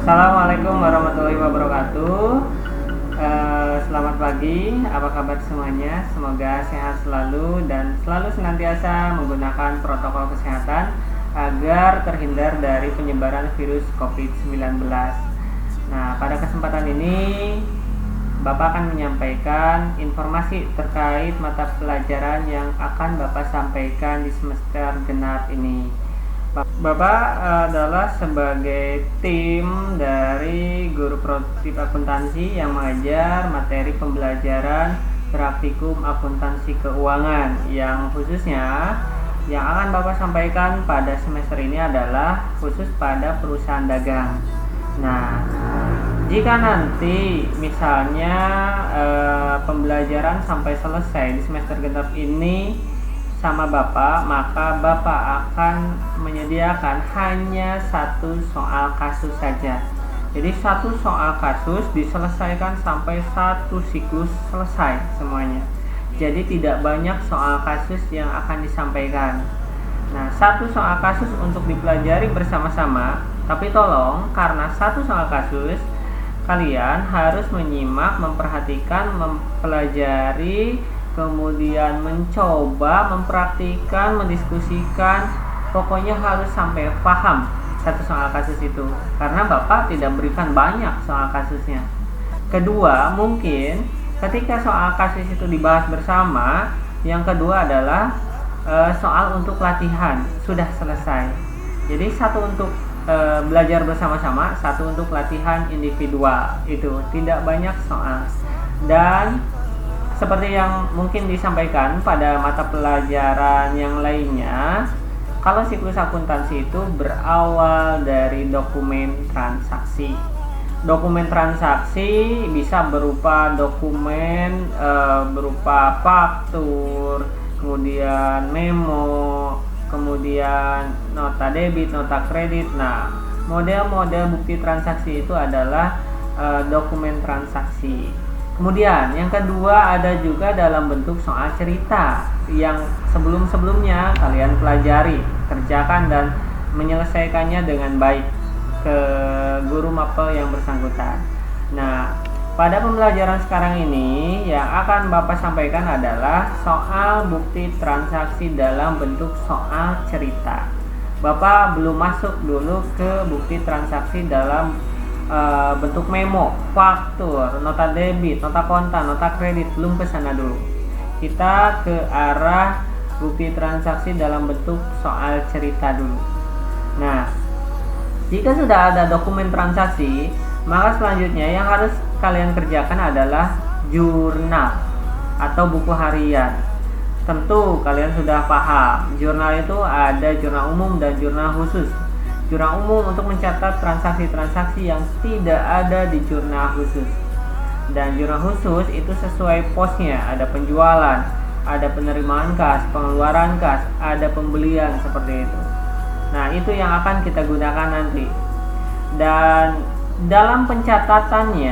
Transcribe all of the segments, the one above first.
Assalamualaikum warahmatullahi wabarakatuh. Selamat pagi, apa kabar semuanya? Semoga sehat selalu dan selalu senantiasa menggunakan protokol kesehatan agar terhindar dari penyebaran virus COVID-19. Nah, pada kesempatan ini Bapak akan menyampaikan informasi terkait mata pelajaran yang akan Bapak sampaikan di semester genap ini. Bapak adalah sebagai tim dari guru produktif akuntansi yang mengajar materi pembelajaran praktikum akuntansi keuangan, yang khususnya yang akan Bapak sampaikan pada semester ini adalah khusus pada perusahaan dagang. Nah, jika nanti misalnya pembelajaran sampai selesai di semester genap ini sama Bapak, maka Bapak akan menyediakan hanya satu soal kasus saja. Jadi satu soal kasus diselesaikan sampai satu siklus selesai semuanya. Jadi tidak banyak soal kasus yang akan disampaikan. Nah, satu soal kasus untuk dipelajari bersama-sama, tapi tolong karena satu soal kasus kalian harus menyimak, memperhatikan, mempelajari, kemudian mencoba, mempraktikkan, mendiskusikan, pokoknya harus sampai paham satu soal kasus itu, karena Bapak tidak berikan banyak soal kasusnya. Kedua, mungkin ketika soal kasus itu dibahas bersama, yang kedua adalah soal untuk latihan sudah selesai. Jadi satu untuk belajar bersama-sama, satu untuk latihan individual, itu tidak banyak soal. Dan seperti yang mungkin disampaikan pada mata pelajaran yang lainnya, kalau siklus akuntansi itu berawal dari dokumen transaksi. Dokumen transaksi bisa berupa dokumen berupa faktur, kemudian memo, kemudian nota debit, nota kredit. Nah, model-model bukti transaksi itu adalah dokumen transaksi. Kemudian yang kedua ada juga dalam bentuk soal cerita yang sebelum-sebelumnya kalian pelajari, kerjakan dan menyelesaikannya dengan baik ke guru mapel yang bersangkutan. Nah, pada pembelajaran sekarang ini yang akan Bapak sampaikan adalah soal bukti transaksi dalam bentuk soal cerita. Bapak belum masuk dulu ke bukti transaksi dalam bentuk memo, faktur, nota debit, nota kontan, nota kredit, belum ke sana dulu. Kita ke arah bukti transaksi dalam bentuk soal cerita dulu. Nah, jika sudah ada dokumen transaksi, maka selanjutnya yang harus kalian kerjakan adalah jurnal atau buku harian. Tentu kalian sudah paham, jurnal itu ada jurnal umum dan jurnal khusus. Jurnal umum untuk mencatat transaksi-transaksi yang tidak ada di jurnal khusus. Dan jurnal khusus itu sesuai posnya, ada penjualan, ada penerimaan kas, pengeluaran kas, ada pembelian, seperti itu. Nah, itu yang akan kita gunakan nanti. Dan dalam pencatatannya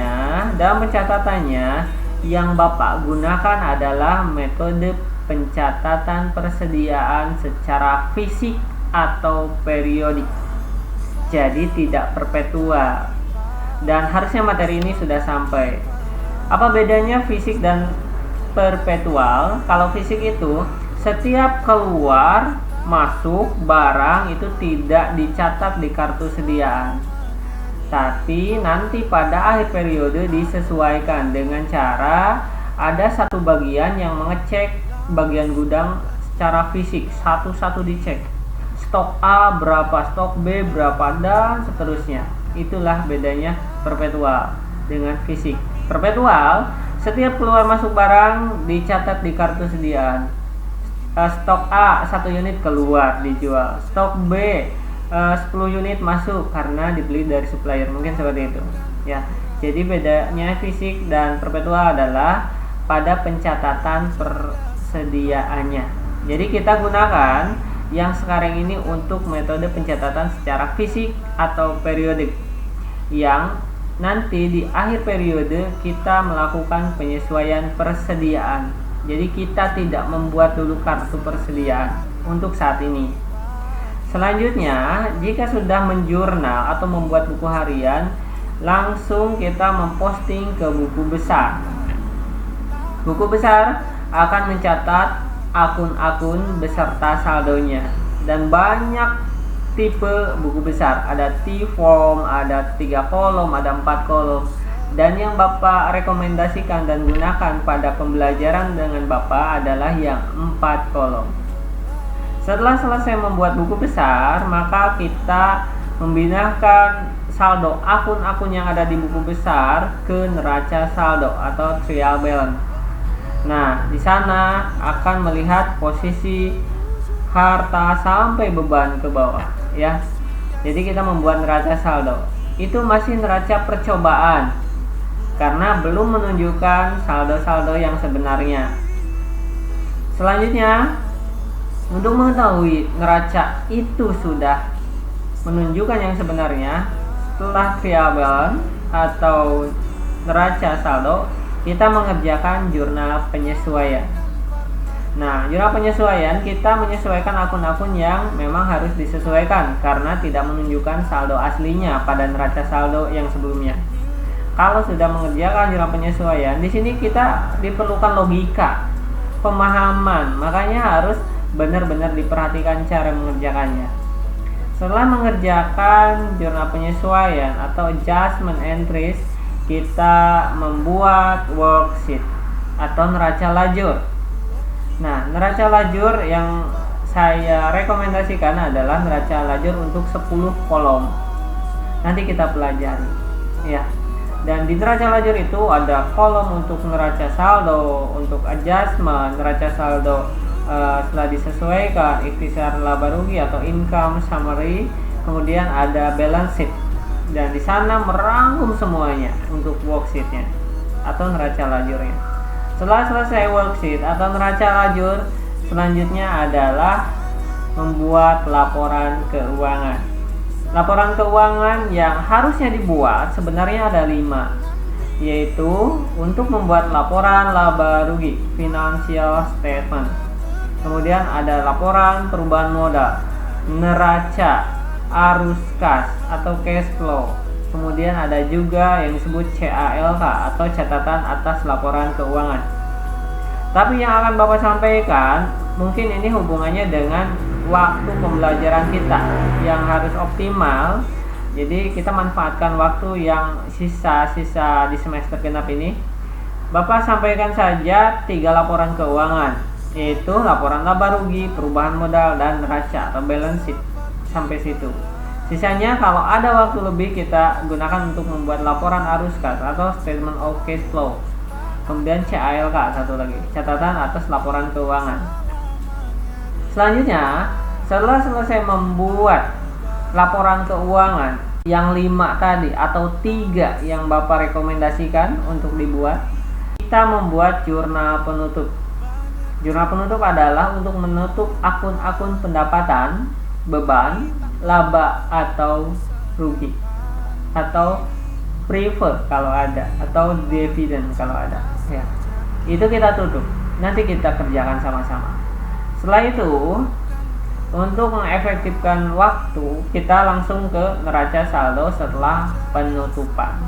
yang Bapak gunakan adalah metode pencatatan persediaan secara fisik atau periodik. Jadi tidak perpetual. Dan harusnya materi ini sudah sampai. Apa bedanya fisik dan perpetual? Kalau fisik itu setiap keluar masuk barang itu tidak dicatat di kartu sediaan, tapi nanti pada akhir periode disesuaikan dengan cara ada satu bagian yang mengecek bagian gudang secara fisik, satu-satu dicek. Stok A berapa, stok B berapa, dan seterusnya. Itulah bedanya perpetual dengan fisik. Perpetual, setiap keluar masuk barang dicatat di kartu sediaan. Stok A 1 unit keluar dijual, stok B 10 unit masuk karena dibeli dari supplier, mungkin seperti itu ya. Jadi bedanya fisik dan perpetual adalah pada pencatatan persediaannya. Jadi kita gunakan yang sekarang ini untuk metode pencatatan secara fisik atau periodik, yang nanti di akhir periode kita melakukan penyesuaian persediaan. Jadi kita tidak membuat dulu kartu persediaan untuk saat ini. Selanjutnya, jika sudah menjurnal atau membuat buku harian, langsung kita memposting ke buku besar. Buku besar akan mencatat akun-akun beserta saldonya, dan banyak tipe buku besar. Ada T-form, ada 3 kolom, ada 4 kolom. Dan yang Bapak rekomendasikan dan gunakan pada pembelajaran dengan Bapak adalah yang 4 kolom. Setelah selesai membuat buku besar, maka kita memindahkan saldo akun-akun yang ada di buku besar ke neraca saldo atau trial balance. Nah, di sana akan melihat posisi harta sampai beban ke bawah, ya. Jadi kita membuat neraca saldo. Itu masih neraca percobaan karena belum menunjukkan saldo-saldo yang sebenarnya. Selanjutnya, untuk mengetahui neraca itu sudah menunjukkan yang sebenarnya, setelah trial balance atau neraca saldo, kita mengerjakan jurnal penyesuaian. Nah, jurnal penyesuaian kita menyesuaikan akun-akun yang memang harus disesuaikan karena tidak menunjukkan saldo aslinya pada neraca saldo yang sebelumnya. Kalau sudah mengerjakan jurnal penyesuaian, di sini kita diperlukan logika, pemahaman, makanya harus benar-benar diperhatikan cara mengerjakannya. Setelah mengerjakan jurnal penyesuaian atau adjustment entries, kita membuat worksheet atau neraca lajur. Nah, neraca lajur yang saya rekomendasikan adalah neraca lajur untuk 10 kolom. Nanti kita pelajari, ya. Dan di neraca lajur itu ada kolom untuk neraca saldo, untuk adjustment, neraca saldo setelah disesuaikan, ikhtisar laba rugi atau income summary, kemudian ada balance sheet, dan di sana merangkum semuanya untuk worksheetnya atau neraca lajurnya. Setelah selesai worksheet atau neraca lajur, selanjutnya adalah membuat laporan keuangan. Laporan keuangan yang harusnya dibuat sebenarnya ada 5, yaitu untuk membuat laporan laba rugi, financial statement. Kemudian ada laporan perubahan modal, neraca arus kas atau cash flow. Kemudian ada juga yang disebut CALK atau catatan atas laporan keuangan. Tapi yang akan Bapak sampaikan, mungkin ini hubungannya dengan waktu pembelajaran kita yang harus optimal. Jadi kita manfaatkan waktu yang sisa-sisa di semester genap ini. Bapak sampaikan saja 3 laporan keuangan, yaitu laporan laba rugi, perubahan modal, dan neraca atau balance sheet. Sampai situ. Sisanya kalau ada waktu lebih kita gunakan untuk membuat laporan arus kas atau statement of cash flow. Kemudian CALK satu lagi, catatan atas laporan keuangan. Selanjutnya, setelah selesai membuat laporan keuangan yang 5 tadi atau 3 yang Bapak rekomendasikan untuk dibuat, kita membuat jurnal penutup. Jurnal penutup adalah untuk menutup akun-akun pendapatan, beban, laba atau rugi, atau preferred kalau ada, atau dividen kalau ada, ya. Itu kita tutup. Nanti kita kerjakan sama-sama. Setelah itu, untuk mengefektifkan waktu, kita langsung ke neraca saldo setelah penutupan.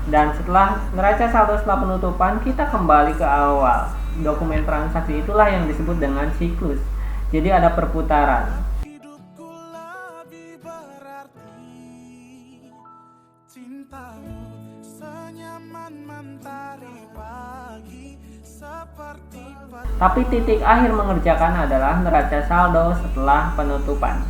Dan setelah neraca saldo setelah penutupan, kita kembali ke awal. Dokumen transaksi itulah yang disebut dengan siklus. Jadi ada perputaran. Tapi titik akhir mengerjakan adalah neraca saldo setelah penutupan.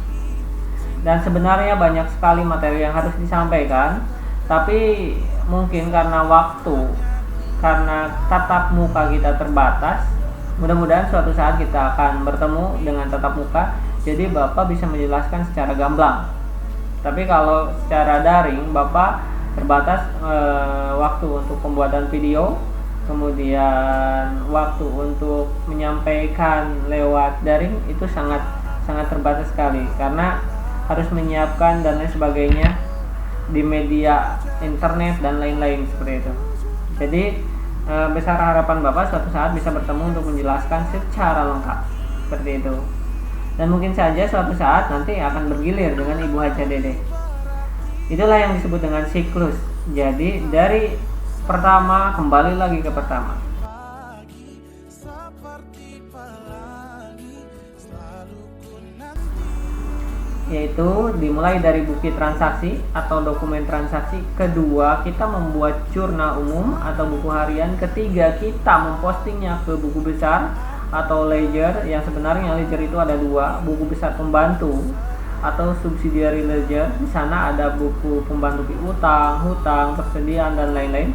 Dan sebenarnya banyak sekali materi yang harus disampaikan, tapi mungkin karena waktu, karena tatap muka kita terbatas, mudah-mudahan suatu saat kita akan bertemu dengan tatap muka, jadi Bapak bisa menjelaskan secara gamblang. Tapi kalau secara daring, Bapak terbatas waktu untuk pembuatan video, kemudian waktu untuk menyampaikan lewat daring itu sangat terbatas sekali, karena harus menyiapkan dan lain sebagainya di media internet dan lain-lain seperti itu. Jadi besar harapan Bapak suatu saat bisa bertemu untuk menjelaskan secara lengkap seperti itu. dan mungkin saja suatu saat nanti akan bergilir dengan ibu Haja Dede. Itulah yang disebut dengan siklus. Jadi dari pertama kembali lagi ke pertama. Yaitu dimulai dari bukti transaksi atau dokumen transaksi. Kedua, kita membuat jurnal umum atau buku harian. Ketiga, kita mempostingnya ke buku besar atau ledger, yang sebenarnya ledger itu ada dua, buku besar pembantu atau subsidiary ledger. Di sana ada buku pembantu piutang, hutang, persediaan dan lain-lain.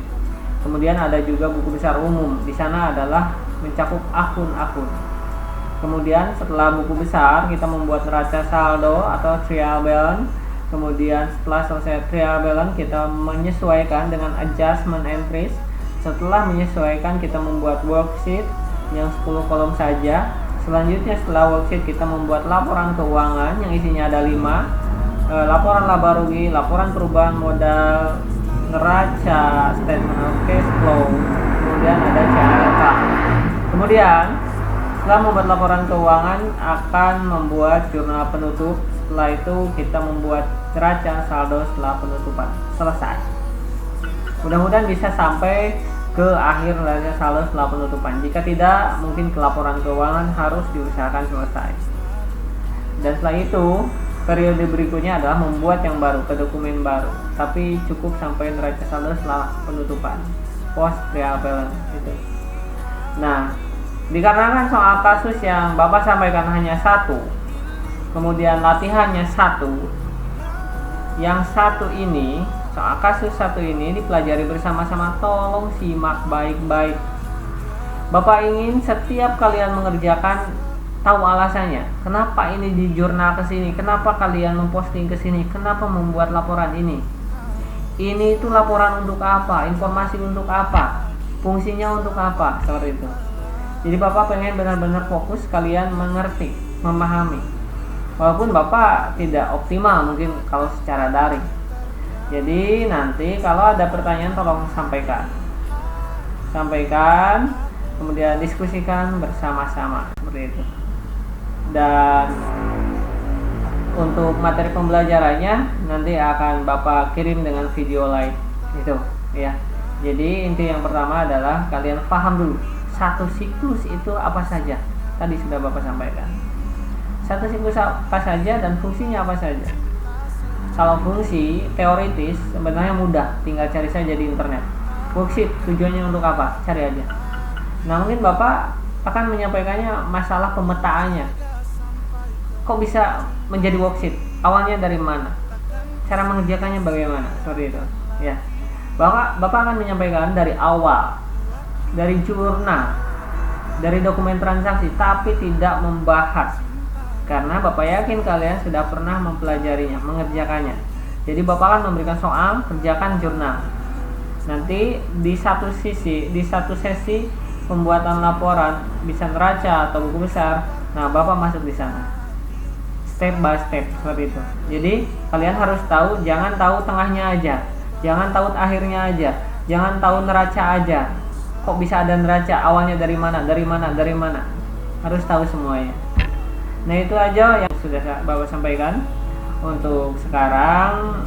Kemudian ada juga buku besar umum. Di sana adalah mencakup akun-akun. Kemudian setelah buku besar kita membuat neraca saldo atau trial balance. Kemudian setelah selesai trial balance kita menyesuaikan dengan adjustment entries. Setelah menyesuaikan kita membuat worksheet yang 10 kolom saja. Selanjutnya setelah worksheet kita membuat laporan keuangan yang isinya ada 5. Laporan laba rugi, laporan perubahan modal, neraca, statement of cash flow, kemudian ada CALK. Kemudian setelah membuat laporan keuangan akan membuat jurnal penutup. Setelah itu kita membuat neraca saldo setelah penutupan. Selesai. Mudah-mudahan bisa sampai ke akhir neraca saldo setelah penutupan. Jika tidak, mungkin ke laporan keuangan harus diusahakan selesai. Dan setelah itu periode berikutnya adalah membuat yang baru ke dokumen baru. Tapi cukup sampai neraca saldo setelah penutupan. Post trial balance itu. Nah, dikarenakan soal kasus yang Bapak sampaikan hanya satu, kemudian latihannya satu, yang satu ini, soal kasus satu ini dipelajari bersama-sama, tolong simak baik-baik. Bapak ingin setiap kalian mengerjakan tahu alasannya. Kenapa ini di jurnal ke sini? Kenapa kalian memposting ke sini? Kenapa membuat laporan ini? Ini itu laporan untuk apa? Informasi untuk apa? Fungsinya untuk apa? Seperti itu. Jadi Bapak pengen benar-benar fokus kalian mengerti, memahami. Walaupun Bapak tidak optimal mungkin kalau secara daring. Jadi nanti kalau ada pertanyaan tolong sampaikan. Sampaikan, kemudian diskusikan bersama-sama seperti itu. Dan untuk materi pembelajarannya nanti akan Bapak kirim dengan video live itu ya. Jadi inti yang pertama adalah kalian paham dulu satu siklus itu apa saja. Tadi sudah Bapak sampaikan. Satu siklus apa saja dan fungsinya apa saja. Kalau fungsi teoritis sebenarnya mudah, tinggal cari saja di internet. Worksheet tujuannya untuk apa? Cari aja. Nah, mungkin Bapak akan menyampaikannya masalah pemetaannya. Kok bisa menjadi worksheet? Awalnya dari mana? Cara mengerjakannya bagaimana? Seperti itu. Ya. Bapak akan menyampaikan dari awal, dari jurnal, dari dokumen transaksi, tapi tidak membahas. Karena Bapak yakin kalian sudah pernah mempelajarinya, mengerjakannya. Jadi Bapak akan memberikan soal, kerjakan jurnal. Nanti di satu sesi pembuatan laporan, bisa neraca atau buku besar. Nah, Bapak masuk di sana. Step by step seperti itu. Jadi kalian harus tahu, jangan tahu tengahnya aja, jangan tahu akhirnya aja, jangan tahu neraca aja. Kok bisa ada neraca? Awalnya dari mana? Harus tahu semuanya. Nah, itu aja yang sudah Bapak sampaikan. Untuk sekarang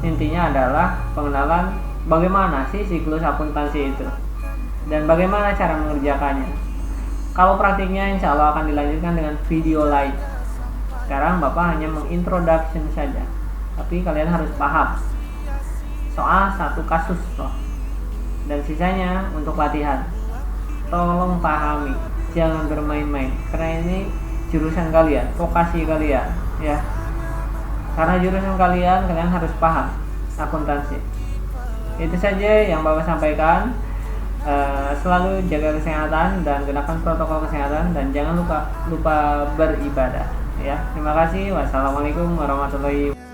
intinya adalah pengenalan bagaimana sih siklus akuntansi itu dan bagaimana cara mengerjakannya. Kalau praktiknya insya Allah akan dilanjutkan dengan video live. Sekarang Bapak hanya mengintroduction saja, tapi kalian harus paham soal satu kasus loh. Dan sisanya untuk latihan. Tolong pahami, jangan bermain-main, karena ini jurusan kalian, vokasi kalian ya. Karena jurusan kalian harus paham akuntansi. Itu saja yang Bapak sampaikan. Selalu jaga kesehatan dan gunakan protokol kesehatan, dan jangan lupa beribadah ya. Terima kasih. Wassalamualaikum warahmatullahi wabarakatuh.